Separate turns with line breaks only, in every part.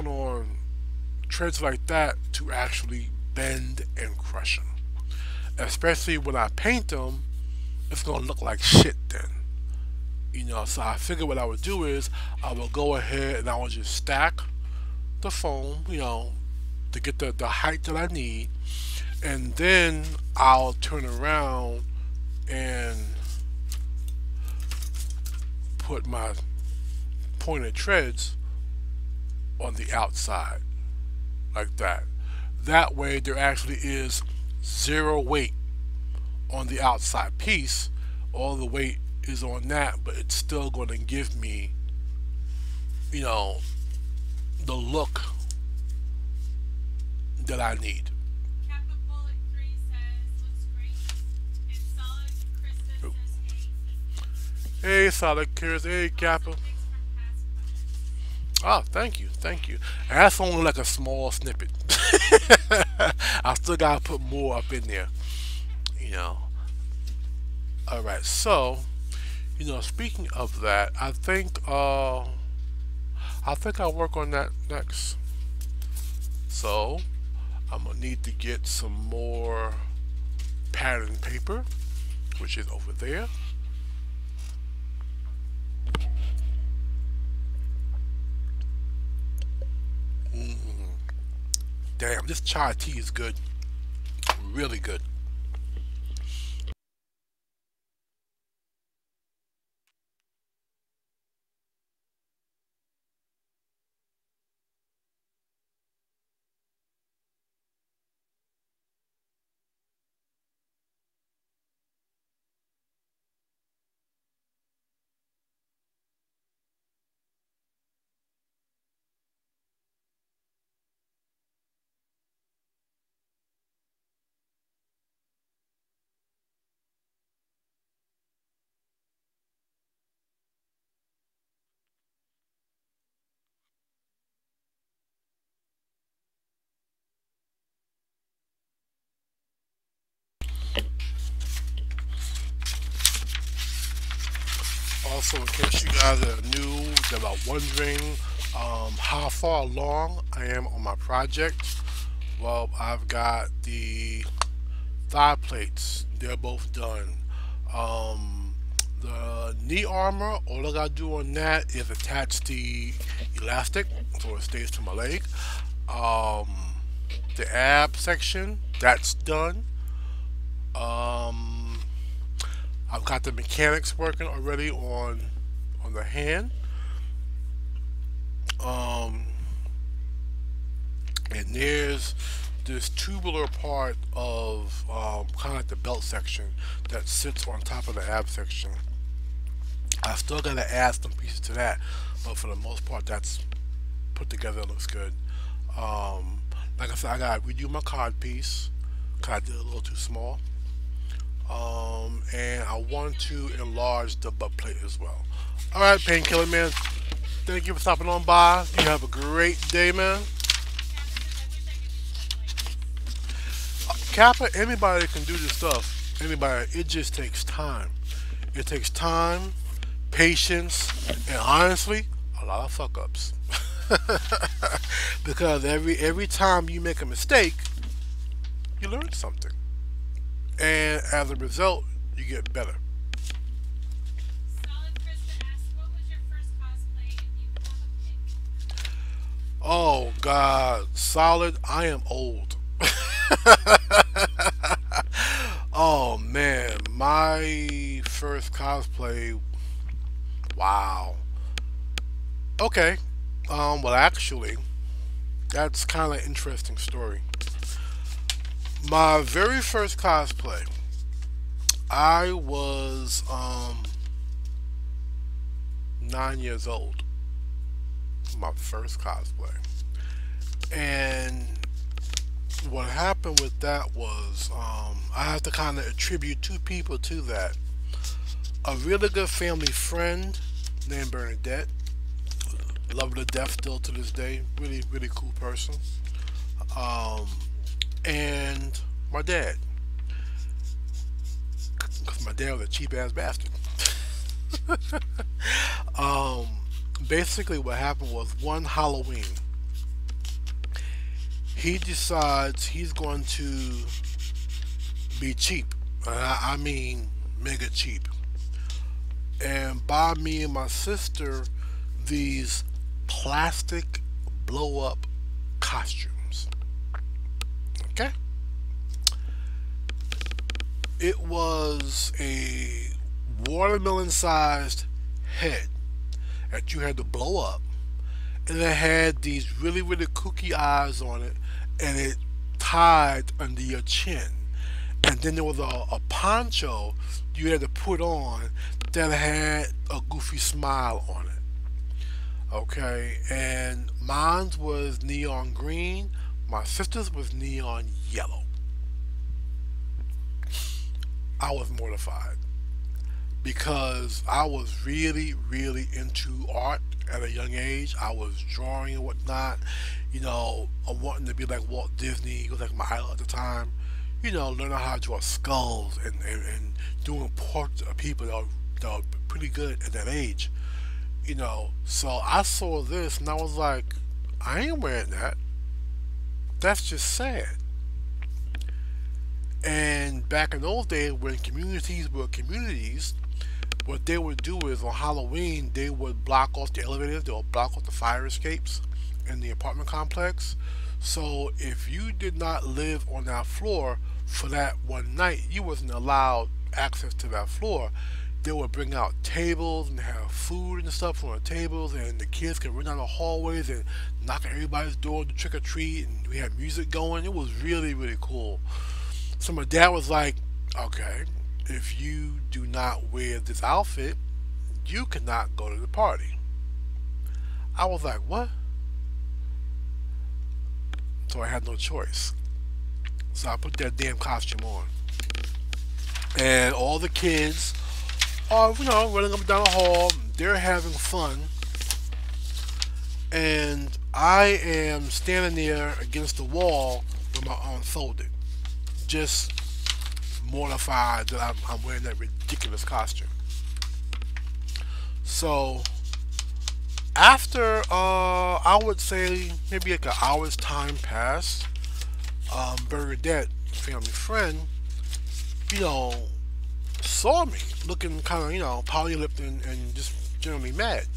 on treads like that to actually bend and crush them. Especially when I paint them, it's gonna look like shit then. So I figured what I would do is I will go ahead and I will just stack the foam, to get the height that I need, and then I'll turn around and put my pointed treads on the outside like that. That way there actually is zero weight on the outside piece. All the weight is on that, but it's still going to give me, you know, the look that I need.
Kappa Bullet 3 says, looks great. And Solid Krista
Oop.
says,
Hey, Solid Cures. Hey,
hey.
Kappa.
Also fixed from past questions.
Oh, thank you, thank you. And that's only like a small snippet. I still gotta put more up in there, you know. All right, so speaking of that, I think I'll work on that next. So I'm gonna need to get some more pattern paper, which is over there. Damn, this chai tea is good, really good. Also, in case you guys are new, that are wondering how far along I am on my project, well, I've got the thigh plates. They're both done. The knee armor, all I gotta do on that is attach the elastic so it stays to my leg. Um, the ab section, that's done. Um, I've got the mechanics working already on the hand. Um, and there's this tubular part of kind of like the belt section that sits on top of the ab section. I still gotta add some pieces to that, but for the most part, that's put together. Looks good. Um, like I said, I gotta redo my card piece because I did it a little too small. And I want to enlarge the butt plate as well. All right, Painkiller Man. Thank you for stopping on by. You have a great day, man. Kappa, anybody can do this stuff. Anybody. It just takes time. It takes time, patience, and honestly, a lot of fuck ups. Because every time you make a mistake, you learn something, and as a result, you get better.
Solid Krista asks, what was your first cosplay if you have a pick?
Oh God, solid. I am old. Oh man, my first cosplay. Wow. Okay. Well, actually, that's kind of an interesting story. My very first cosplay, I was 9 years old. My first cosplay, and what happened with that was I have to kind of attribute two people to that. A really good family friend named Bernadette. Love her to death still to this day. Really, really cool person. Um, and my dad. Because my dad was a cheap ass bastard. um, Basically, what happened was one Halloween. he decides he's going to be cheap. I mean, mega cheap. And buy me and my sister these plastic blow up costumes. Okay? It was a watermelon sized head that you had to blow up, and it had these really, really kooky eyes on it, and it tied under your chin. And then there was a poncho you had to put on that had a goofy smile on it. Okay, and mine was neon green, my sister's was neon yellow. I was mortified because I was really, really into art at a young age. I was drawing and whatnot. I'm wanting to be like Walt Disney. He was like my idol at the time. Learning how to draw skulls and doing portraits of people that are pretty good at that age. So I saw this and I was like, I ain't wearing that. That's just sad. And back in those days, when communities were communities, what they would do is on Halloween they would block off the elevators, they would block off the fire escapes in the apartment complex. So if you did not live on that floor for that one night, you wasn't allowed access to that floor. They would bring out tables and have food and stuff on the tables, and the kids could run down the hallways and knock on everybody's door to trick or treat, and we had music going. It was really, really cool. So my dad was like, okay, if you do not wear this outfit, you cannot go to the party. I was like, what? So I had no choice. So I put that damn costume on. And all the kids are, running up and down the hall. They're having fun. And I am standing there against the wall with my arms folded. Just mortified that I'm wearing that ridiculous costume. So after I would say maybe like an hour's time passed, Bernadette, family friend, you know, saw me looking kind of poly-lipped and just generally mad.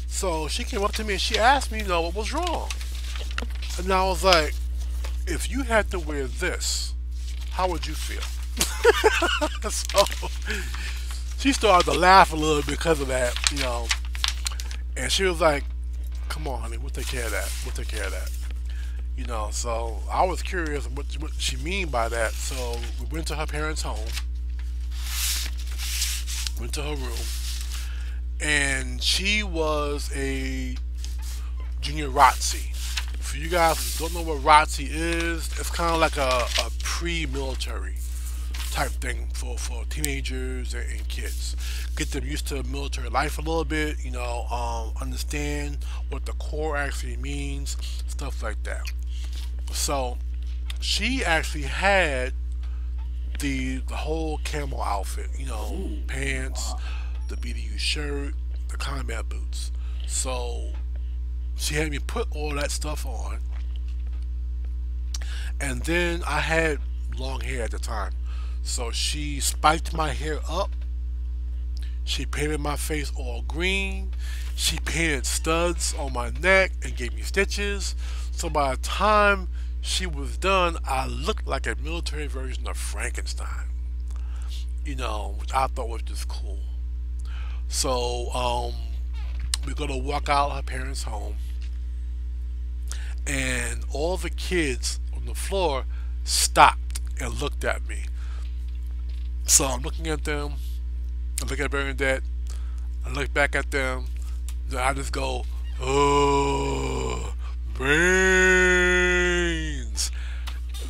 So she came up to me and she asked me, what was wrong? And I was like, if you had to wear this, how would you feel? So she started to laugh a little because of that. And she was like, come on, honey, we'll take care of that. We'll take care of that. So I was curious what she mean by that. So we went to her parents' home, went to her room, and she was a junior ROTC. For you guys who don't know what ROTC is, it's kind of like a pre-military type thing for teenagers and kids. Get them used to military life a little bit, understand what the Corps actually means, stuff like that. So she actually had the whole camo outfit, pants, the BDU shirt, the combat boots. So she had me put all that stuff on, and then I had long hair at the time. So she spiked my hair up. She painted my face all green. She painted studs on my neck and gave me stitches. So by the time she was done, I looked like a military version of Frankenstein. Which I thought was just cool. So we're gonna walk out of her parents' home, and all the kids on the floor stopped and looked at me. So I'm looking at them, I look at Bernadette, I look back at them, then I just go, oh, brains.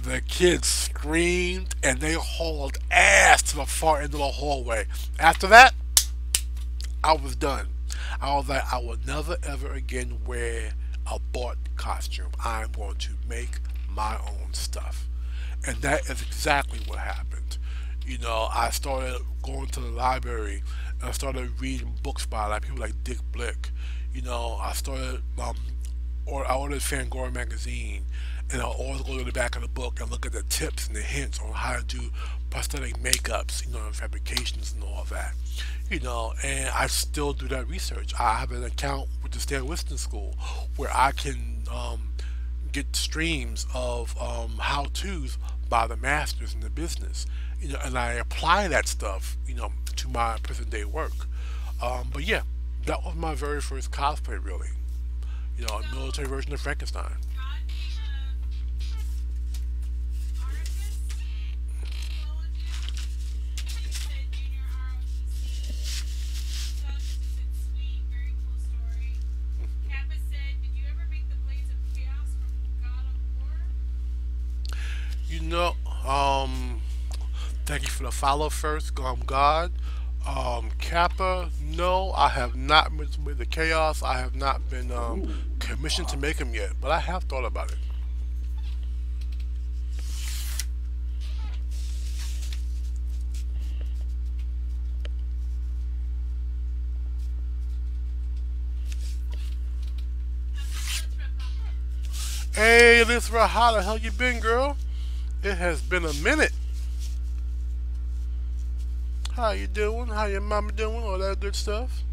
The kids screamed and they hauled ass to the far end of the hallway. After that, I was done. I was like, I will never ever again wear a bought costume. I'm going to make my own stuff. And that is exactly what happened. I started going to the library and I started reading books by like people like Dick Blick. I started or I ordered Fangora magazine, and I'll always go to the back of the book and look at the tips and the hints on how to do prosthetic makeups, and fabrications and all that. And I still do that research. I have an account with the Stan Winston School where I can get streams of how-tos by the masters in the business, and I apply that stuff, to my present day work. But yeah, that was my very first cosplay, really.
So,
A military version of Frankenstein.
God being a artist, what would you said junior ROTC. Doug just said sweet, very cool story. Kappa said, did you ever make the Blades of Chaos from God of War?
You know, um, Thank you for the follow first, God. Kappa, no, I have not with the chaos. I have not been commissioned to make them yet, but I have thought about it.
Let's rip Papa.
Hey, Elizabeth, how the hell you been, girl? It has been a minute. How you doing? How your mama doing? All that good stuff.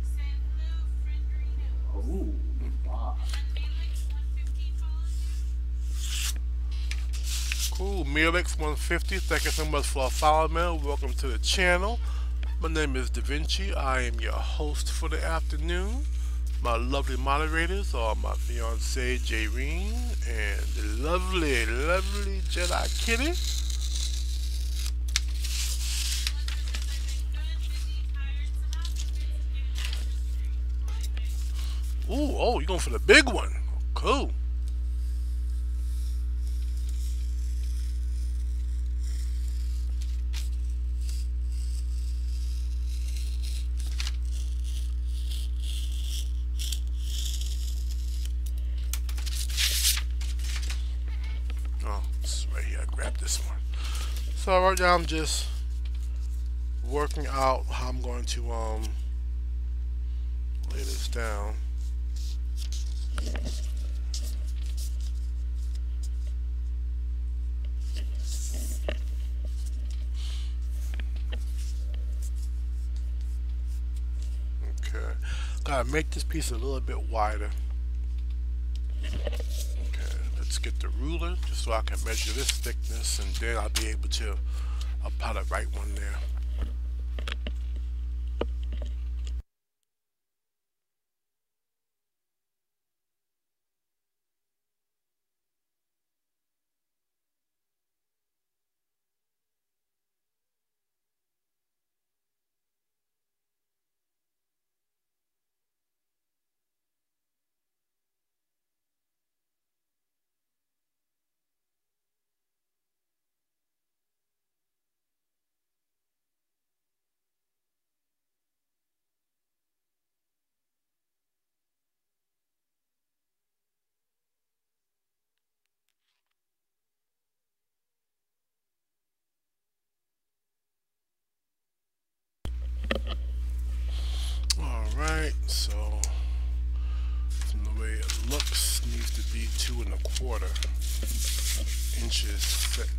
Said hello, frienderinos.
Oh, wow.
And Malix 150 follows
Cool, Melix 150. Thank you so much for following me. Welcome to the channel. My name is Da Vinci. I am your host for the afternoon. My lovely moderators are my fiance Jayreen and the lovely, lovely Jedi Kitty.
you. Elizabeth says, I've been good, busy, tired, somehow convinced to get an actor's degree. Really big.
Ooh, oh, you're going for the big one. Cool. Oh, it's right here. I grabbed this one. So right now I'm just working out how I'm going to lay this down. Okay. Gotta make this piece a little bit wider. Okay, let's get the ruler just so I can measure this thickness and then I'll be able to apply the right one there. Alright, so from the way it looks, needs to be 2¼ inches thick.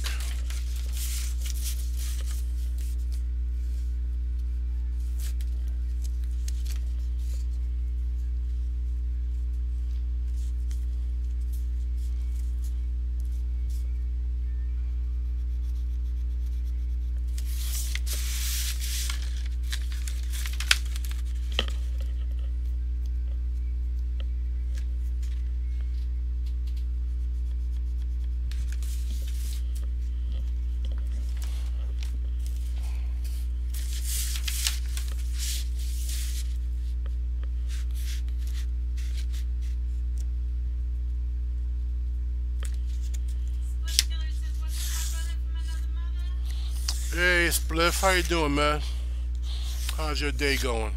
Split Killer says, what's up, my brother from another mother?
Hey Spliff, how you doing, man? How's your day going?